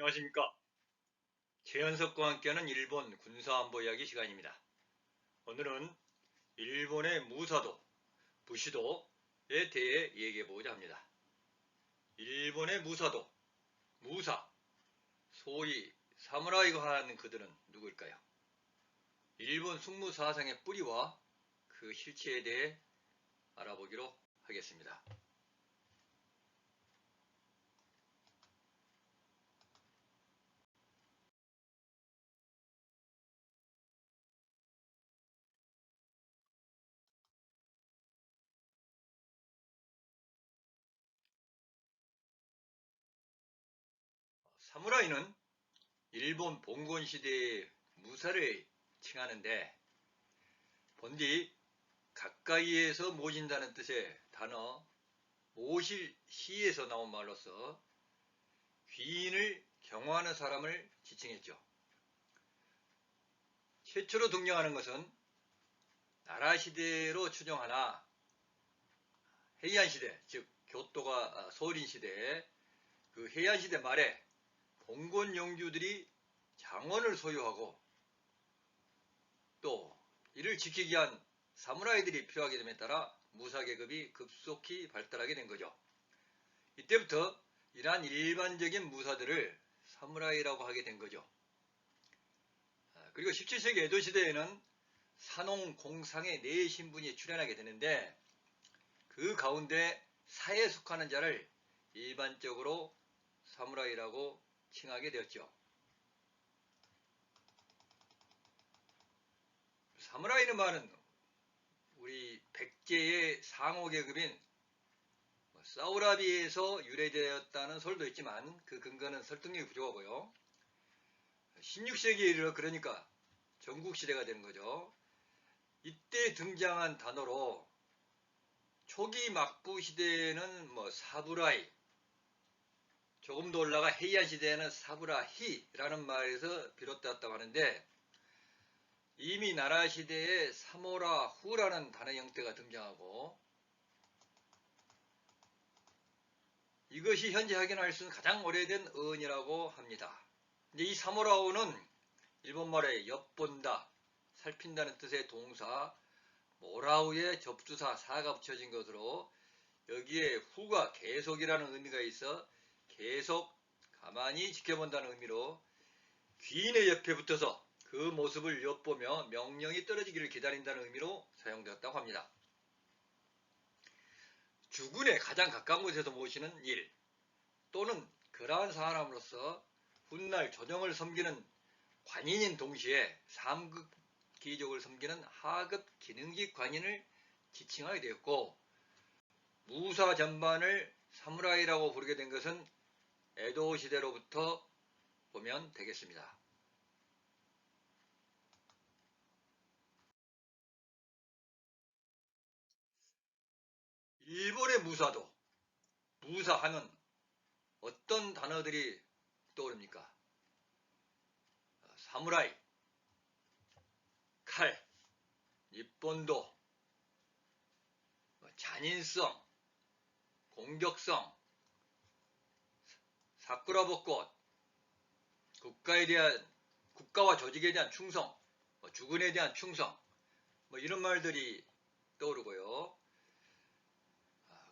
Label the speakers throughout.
Speaker 1: 안녕하십니까. 최연석과 함께하는 일본 군사안보 이야기 시간입니다. 오늘은 일본의 무사도, 부시도에 대해 얘기해보고자 합니다. 일본의 무사도, 무사, 소위 사무라이가 하는 그들은 누구일까요? 일본 숙무사상의 뿌리와 그 실체에 대해 알아보기로 하겠습니다. 사무라이는 일본 봉건 시대의 무사를 칭하는데 본디 가까이에서 모진다는 뜻의 단어 모실 시에서 나온 말로서 귀인을 경호하는 사람을 지칭했죠. 최초로 등장하는 것은 나라 시대로 추정하나 해이안 시대, 즉 교토가 소린 시대에 그 해이안 시대 말에 봉건 영주들이 장원을 소유하고 또 이를 지키기 위한 사무라이들이 필요하게 됨에 따라 무사계급이 급속히 발달하게 된 거죠. 이때부터 이러한 일반적인 무사들을 사무라이라고 하게 된 거죠. 그리고 17세기 에도 시대에는 산홍 공상의 네 신분이 출현하게 되는데 그 가운데 사에 속하는 자를 일반적으로 사무라이라고 칭하게 되었죠. 사무라이는 말은 우리 백제의 상호계급인 사우라비에서 유래되었다는 설도 있지만 그 근거는 설득력이 부족하고요. 16세기에 이르러 그러니까 전국시대가 되는 거죠. 이때 등장한 단어로 초기 막부 시대에는 사부라이, 조금 더 올라가 헤이안 시대에는 사부라히라는 말에서 비롯되었다고 하는데 이미 나라 시대에 사모라후라는 단어 형태가 등장하고 이것이 현재 확인할 수 있는 가장 오래된 어원이라고 합니다. 근데 이 사모라후는 일본말에 엿본다, 살핀다는 뜻의 동사 모라우의 접두사 사가 붙여진 것으로 여기에 후가 계속이라는 의미가 있어 계속 가만히 지켜본다는 의미로 귀인의 옆에 붙어서 그 모습을 엿보며 명령이 떨어지기를 기다린다는 의미로 사용되었다고 합니다. 주군에 가장 가까운 곳에서 모시는 일 또는 그러한 사람으로서 훗날 조정을 섬기는 관인인 동시에 3급 귀족을 섬기는 하급 기능직 관인을 지칭하게 되었고 무사 전반을 사무라이라고 부르게 된 것은 에도 시대로부터 보면 되겠습니다. 일본의 무사도 무사하면 어떤 단어들이 떠오릅니까? 사무라이, 칼, 입본도, 잔인성, 공격성, 사쿠라벚꽃, 국가와 조직에 대한 충성, 주군에 대한 충성, 이런 말들이 떠오르고요.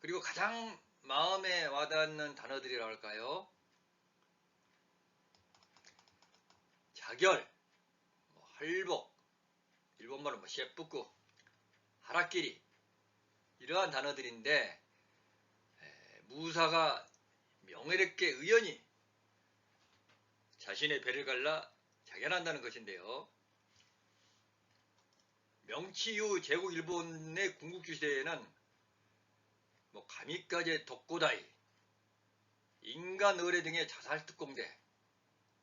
Speaker 1: 그리고 가장 마음에 와닿는 단어들이라 할까요? 자결, 할복, 일본말로 셰프쿠, 하라끼리 이러한 단어들인데 무사가 명예롭게 의연히 자신의 배를 갈라 자결한다는 것인데요. 명치 이후 제국 일본의 군국주 시대에는 가미까제 독고다이, 인간 의뢰 등의 자살 특공대,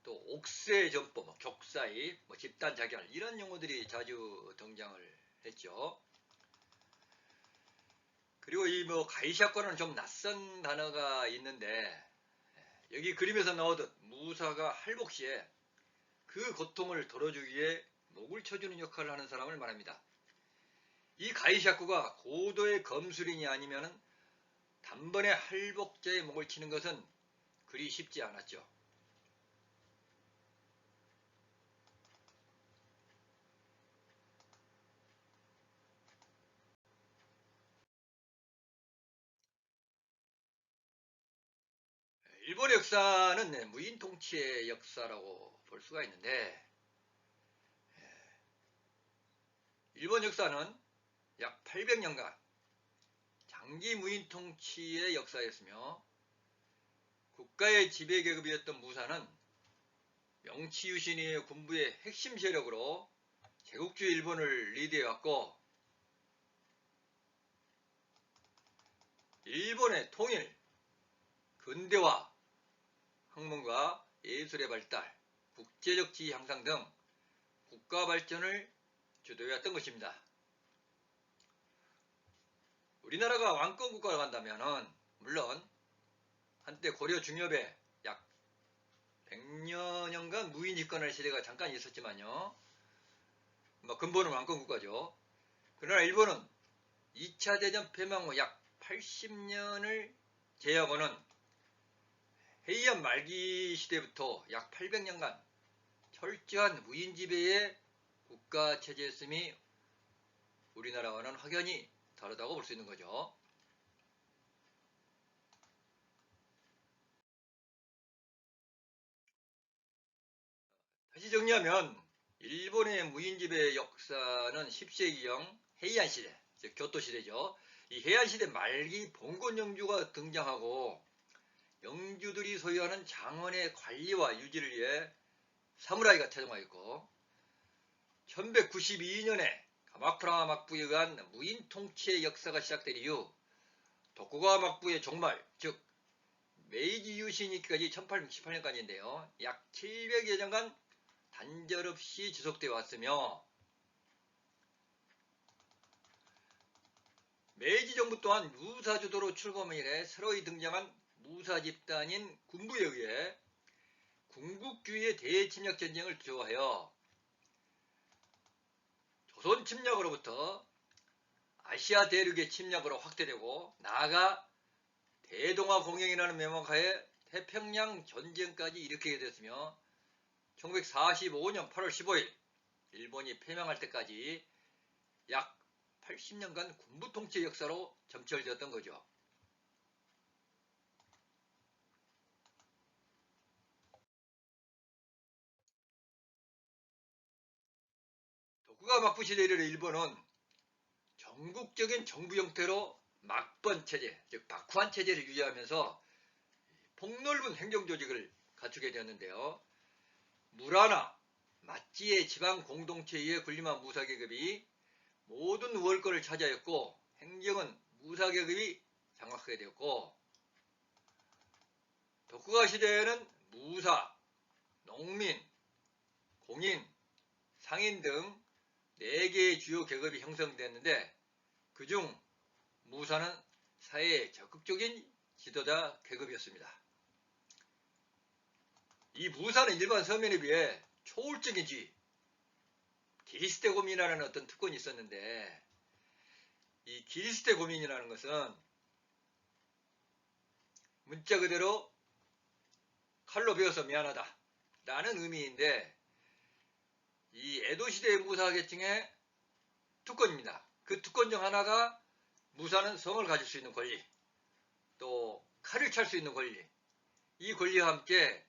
Speaker 1: 또 옥새 전법, 격사이, 집단 자결 이런 용어들이 자주 등장을 했죠. 그리고 이 가이샤과는 좀 낯선 단어가 있는데 여기 그림에서 나오듯 무사가 할복 시에 그 고통을 덜어주기 위해 목을 쳐주는 역할을 하는 사람을 말합니다. 이 가이샤쿠가 고도의 검술인이 아니면 단번에 할복자의 목을 치는 것은 그리 쉽지 않았죠. 일본의 역사는 무인 통치의 역사라고 볼 수가 있는데, 일본 역사는 약 800년간 장기 무인 통치의 역사였으며, 국가의 지배계급이었던 무사는 명치유신의 군부의 핵심 세력으로 제국주의 일본을 리드해왔고, 일본의 통일, 근대화, 학문과 예술의 발달, 국제적 지위 향상 등 국가 발전을 주도해왔던 것입니다. 우리나라가 왕권 국가로 간다면은 물론 한때 고려 중엽에 약 100여 년간 무인 집권할 시대가 잠깐 있었지만요. 근본은 왕권 국가죠. 그러나 일본은 2차 대전 폐망 후 약 80년을 제외하고는 헤이안 말기 시대부터 약 800년간 철저한 무인 지배의 국가 체제였음이 우리나라와는 확연히 다르다고 볼 수 있는 거죠. 다시 정리하면 일본의 무인 지배 역사는 10세기경 헤이안 시대, 즉 교토 시대죠. 이 헤이안 시대 말기 봉건 영주가 등장하고 영주들이 소유하는 장원의 관리와 유지를 위해 사무라이가 태동하였고, 1192년에 가마쿠라 막부에 의한 무인 통치의 역사가 시작된 이후 도쿠가와 막부의 종말, 즉 메이지 유신이기까지 1868년까지인데요. 약 700여 년간 단절없이 지속되어 왔으며, 메이지 정부 또한 무사 주도로 출범을 이래 새로이 등장한 무사 집단인 군부에 의해 군국주의의 대침략 전쟁을 주도하여 조선 침략으로부터 아시아 대륙의 침략으로 확대되고, 나아가 대동아 공영이라는 명목하에 태평양 전쟁까지 일으키게 됐으며, 1945년 8월 15일 일본이 패망할 때까지 약 80년간 군부 통치 역사로 점철되었던 거죠. 도쿠가와 막부 시대에 이르러 일본은 전국적인 정부 형태로 막번 체제, 즉 박후한 체제를 유지하면서 폭넓은 행정조직을 갖추게 되었는데요. 무라나 마찌의 지방 공동체에 군림한 무사계급이 모든 월권을 차지하였고, 행정은 무사계급이 장악하게 되었고, 도쿠가와 시대에는 무사, 농민, 공인, 상인 등 4개의 주요 계급이 형성되었는데, 그중 무사는 사회의 적극적인 지도자 계급이었습니다. 이 무사는 일반 서민에 비해 초월적인 지위, 기리스대 고민이라는 어떤 특권이 있었는데, 이 기리스대 고민이라는 것은 문자 그대로 칼로 베어서 미안하다 라는 의미인데, 이 에도시대의 무사 계층의 특권입니다. 그 특권 중 하나가 무사는 성을 가질 수 있는 권리, 또 칼을 찰 수 있는 권리, 이 권리와 함께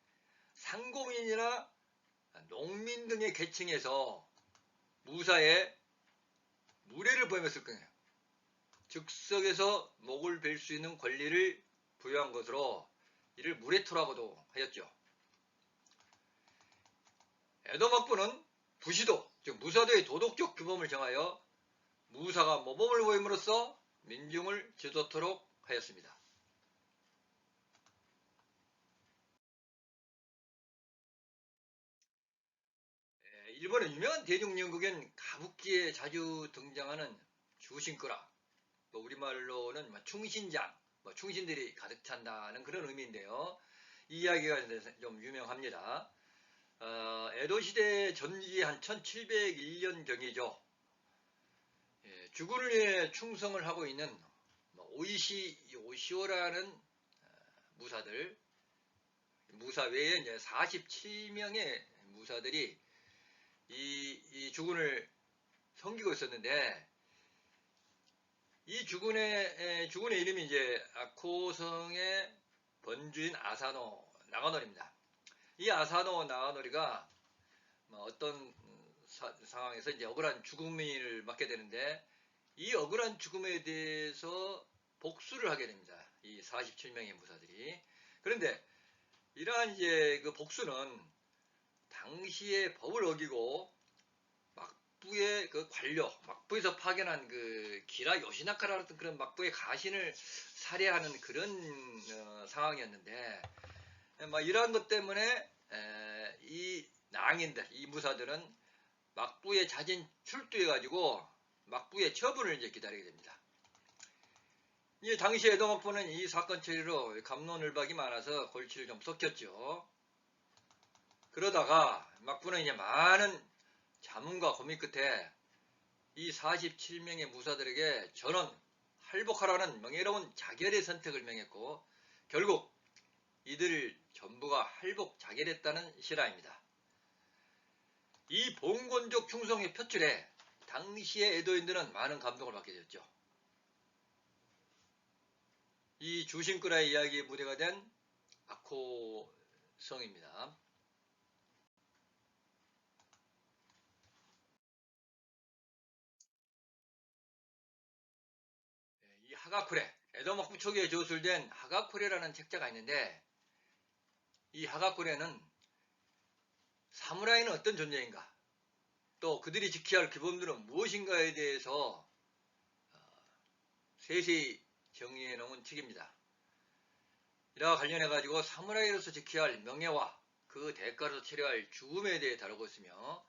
Speaker 1: 상공인이나 농민 등의 계층에서 무사에 무례를 범했을 거예요. 즉석에서 목을 벨 수 있는 권리를 부여한 것으로 이를 무례토라고도 하였죠. 에도 막부는 부시도, 즉 무사도의 도덕적 규범을 정하여 무사가 모범을 보임으로써 민중을 지도토록 하였습니다. 일본의 유명한 대중연극인 가부키에 자주 등장하는 주신꾸라, 우리말로는 충신장, 충신들이 가득 찬다는 그런 의미인데요. 이 이야기가 좀 유명합니다. 에도시대 전기 한 1701년경이죠. 주군을 위해 충성을 하고 있는 오시오라는 무사들, 무사 외에 이제 47명의 무사들이 이 주군을 섬기고 있었는데, 이 주군의 이름이 이제 아코성의 본주인 아사노 나가노리입니다. 이 아사노 나가노리가 어떤 상황에서 이제 억울한 죽음을 맞게 되는데, 이 억울한 죽음에 대해서 복수를 하게 됩니다. 이 47명의 무사들이. 그런데 이러한 이제 그 복수는 당시의 법을 어기고 막부의 그 관료, 막부에서 파견한 그 기라 요시나카라는 그런 막부의 가신을 살해하는 그런 상황이었는데, 이러한 것 때문에 이 낭인들, 이 무사들은 막부에 자진 출두해가지고 막부의 처분을 이제 기다리게 됩니다. 이 당시 에도 막부는 이 사건 처리로 갑론을박이 많아서 골치를 좀 썩혔죠. 그러다가 막부는 이제 많은 자문과 고민 끝에 이 47명의 무사들에게 전원 할복하라는 명예로운 자결의 선택을 명했고, 결국 이들 전부가 할복 자결했다는 실화입니다. 이 봉건적 충성의 표출에 당시의 에도인들은 많은 감동을 받게 되었죠. 이 주신꾸라의 이야기의 무대가 된 아코성입니다. 이 하가쿠레, 에도 막부 초기에 저술된 하가쿠레라는 책자가 있는데, 이 하가쿠레는 사무라이는 어떤 존재인가, 또 그들이 지켜야 할 규범들은 무엇인가에 대해서 세세히 정의해 놓은 책입니다. 이와 관련해 가지고 사무라이로서 지켜야 할 명예와 그 대가로 치러야 할 죽음에 대해 다루고 있으며,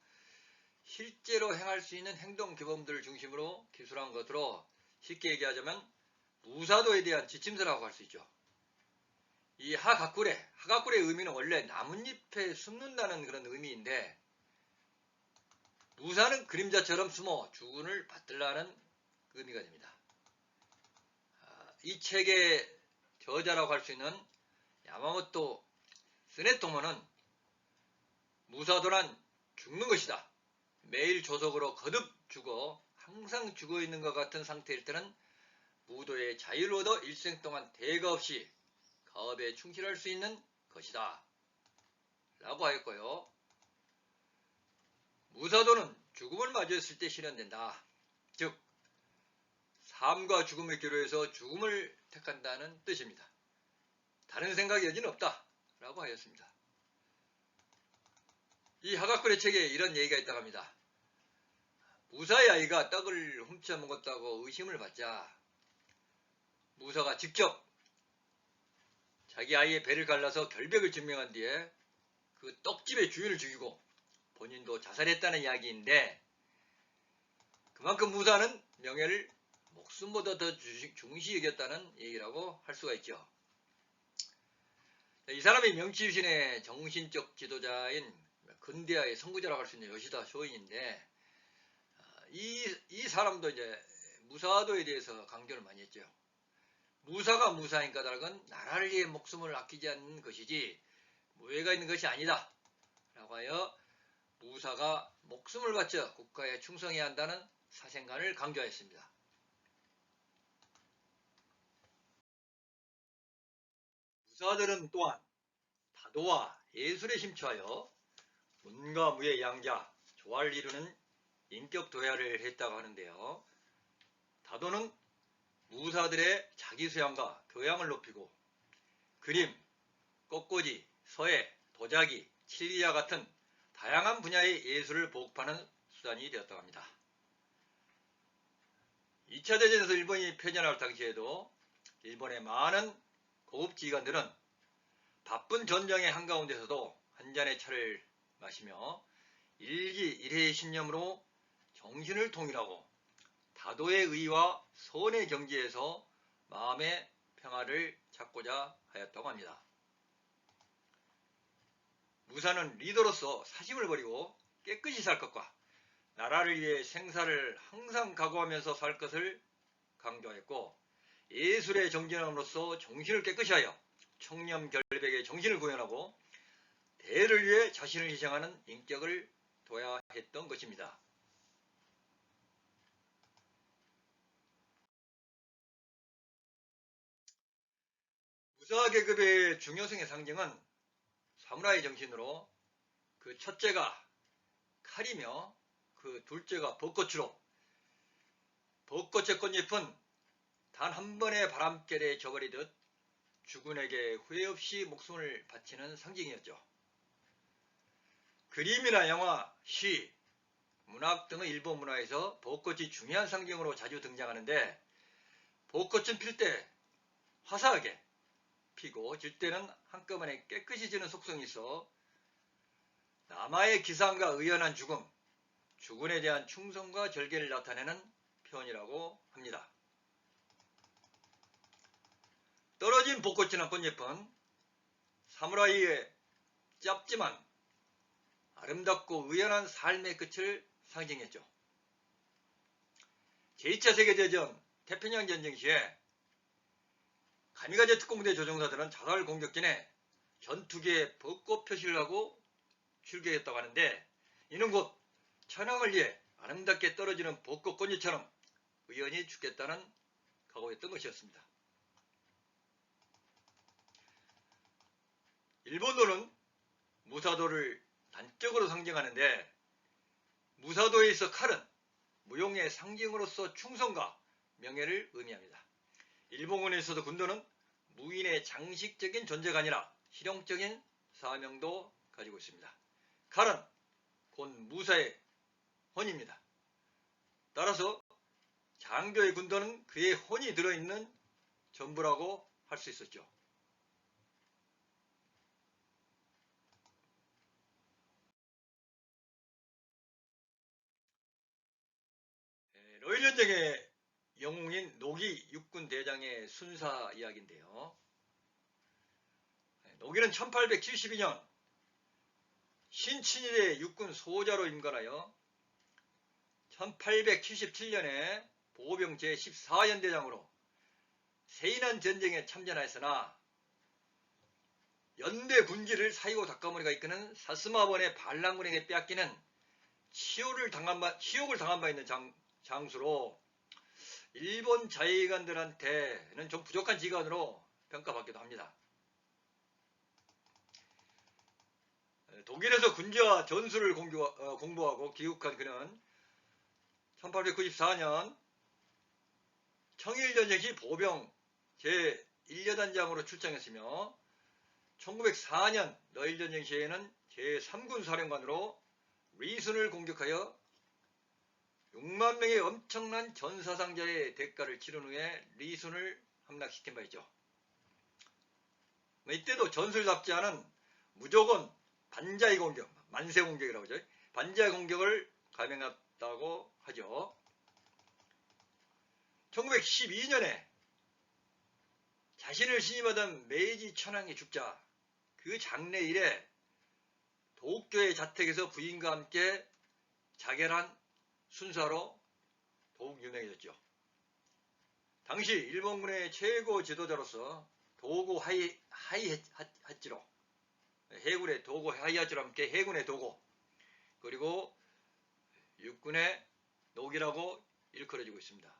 Speaker 1: 실제로 행할 수 있는 행동 규범들을 중심으로 기술한 것으로 쉽게 얘기하자면 무사도에 대한 지침서라고 할 수 있죠. 이 하가쿠레의 의미는 원래 나뭇잎에 숨는다는 그런 의미인데, 무사는 그림자처럼 숨어 죽음을 받들라는 의미가 됩니다. 이 책의 저자라고 할 수 있는 야마모토 스네토모는 무사도란 죽는 것이다. 매일 조속으로 거듭 죽어 항상 죽어 있는 것 같은 상태일 때는 무도의 자유를 얻어 일생 동안 대가 없이 가업에 충실할 수 있는 것이다. 라고 하였고요. 무사도는 죽음을 마주했을 때 실현된다. 즉, 삶과 죽음의 기로에서 죽음을 택한다는 뜻입니다. 다른 생각의 여지는 없다. 라고 하였습니다. 이 하가쿠레 책에 이런 얘기가 있다고 합니다. 무사의 아이가 떡을 훔쳐 먹었다고 의심을 받자 무사가 직접 자기 아이의 배를 갈라서 결백을 증명한 뒤에 그 떡집의 주인을 죽이고 본인도 자살했다는 이야기인데, 그만큼 무사는 명예를 목숨보다 더 중시 여겼다는 얘기라고 할 수가 있죠. 이 사람이 명치유신의 정신적 지도자인 근대화의 선구자라고 할 수 있는 요시다 쇼인인데, 이 사람도 이제 무사도에 대해서 강조를 많이 했죠. 무사가 무사인 까닭은 나라를 위해 목숨을 아끼지 않는 것이지 무예가 있는 것이 아니다. 라고 하여 무사가 목숨을 바쳐 국가에 충성해야 한다는 사생관을 강조하였습니다. 무사들은 또한 다도와 예술에 심취하여 문과 무의 양자, 조화를 이루는 인격 도야를 했다고 하는데요. 다도는 무사들의 자기수양과 교양을 높이고 그림, 꽃꽂이, 서예, 도자기, 칠기와 같은 다양한 분야의 예술을 보급하는 수단이 되었다고 합니다. 2차 대전에서 일본이 패전할 당시에도 일본의 많은 고급 지휘관들은 바쁜 전장의 한가운데서도 한 잔의 차를 마시며 일기일해의 신념으로 정신을 통일하고 다도의 의와 선의 경지에서 마음의 평화를 찾고자 하였다고 합니다. 무사는 리더로서 사심을 버리고 깨끗이 살 것과 나라를 위해 생사를 항상 각오하면서 살 것을 강조했고, 예술의 정진함으로써 정신을 깨끗이 하여 청렴 결백의 정신을 구현하고 대를 위해 자신을 희생하는 인격을 둬야 했던 것입니다. 부사 계급의 중요성의 상징은 사무라이 정신으로 그 첫째가 칼이며 그 둘째가 벚꽃으로 벚꽃의 꽃잎은 단 한 번의 바람결에 져버리듯 주군에게 후회 없이 목숨을 바치는 상징이었죠. 그림이나 영화, 시, 문학 등의 일본 문화에서 벚꽃이 중요한 상징으로 자주 등장하는데 벚꽃은 필 때 화사하게 피고 질 때는 한꺼번에 깨끗이 지는 속성이 있어 남아의 기상과 의연한 죽음, 주군에 대한 충성과 절개를 나타내는 표현이라고 합니다. 떨어진 벚꽃이나 꽃잎은 사무라이의 짧지만 아름답고 의연한 삶의 끝을 상징했죠. 제2차 세계대전 태평양 전쟁 시에 가미가제 특공대 조종사들은 자살 공격진에 전투기에 벚꽃 표시를 하고 출격했다고 하는데 이는 곧 천황을 위해 아름답게 떨어지는 벚꽃 꽃잎처럼 의연히 죽겠다는 각오였던 것이었습니다. 일본어는 무사도를 단적으로 상징하는데 무사도에 있어 칼은 무용의 상징으로서 충성과 명예를 의미합니다. 일본군에서도 군도는 무인의 장식적인 존재가 아니라 실용적인 사명도 가지고 있습니다. 칼은 곧 무사의 혼입니다. 따라서 장교의 군도는 그의 혼이 들어있는 전부라고 할 수 있었죠. 러일전쟁의 영웅인 노기 육군대장의 순사 이야기인데요. 노기는 1872년 신친일의 육군 소자로 임관하여 1877년에 보병 제14연대장으로 세인한 전쟁에 참전하였으나 연대 군기를 사이고 닭가모리가 이끄는 사스마번의 반란군에게 빼앗기는 치욕을 당한 바 있는 장수로 일본 자위관들한테는 좀 부족한 지휘관으로 평가받기도 합니다. 독일에서 군지와 전술을 공부하고 귀국한 그는 1894년 청일전쟁 시 보병 제1여단장으로 출장했으며 1904년 러일전쟁 시에는 제3군 사령관으로 리순을 공격하여 6만 명의 엄청난 전사상자의 대가를 치른 후에 리순을 함락시킨 바 있죠. 이때도 전술답지 않은 무조건 반자의 공격, 만세 공격이라고 하죠. 반자의 공격을 감행했다고 하죠. 1912년에 자신을 신임하던 메이지 천황이 죽자 그 장례일에 도쿄의 자택에서 부인과 함께 자결한 순사로 더욱 유명해졌죠. 당시 일본군의 최고 지도자로서 도고 하이하치로 해군의 도고 하이하치로 함께 해군의 도고 그리고 육군의 노기라고 일컬어지고 있습니다.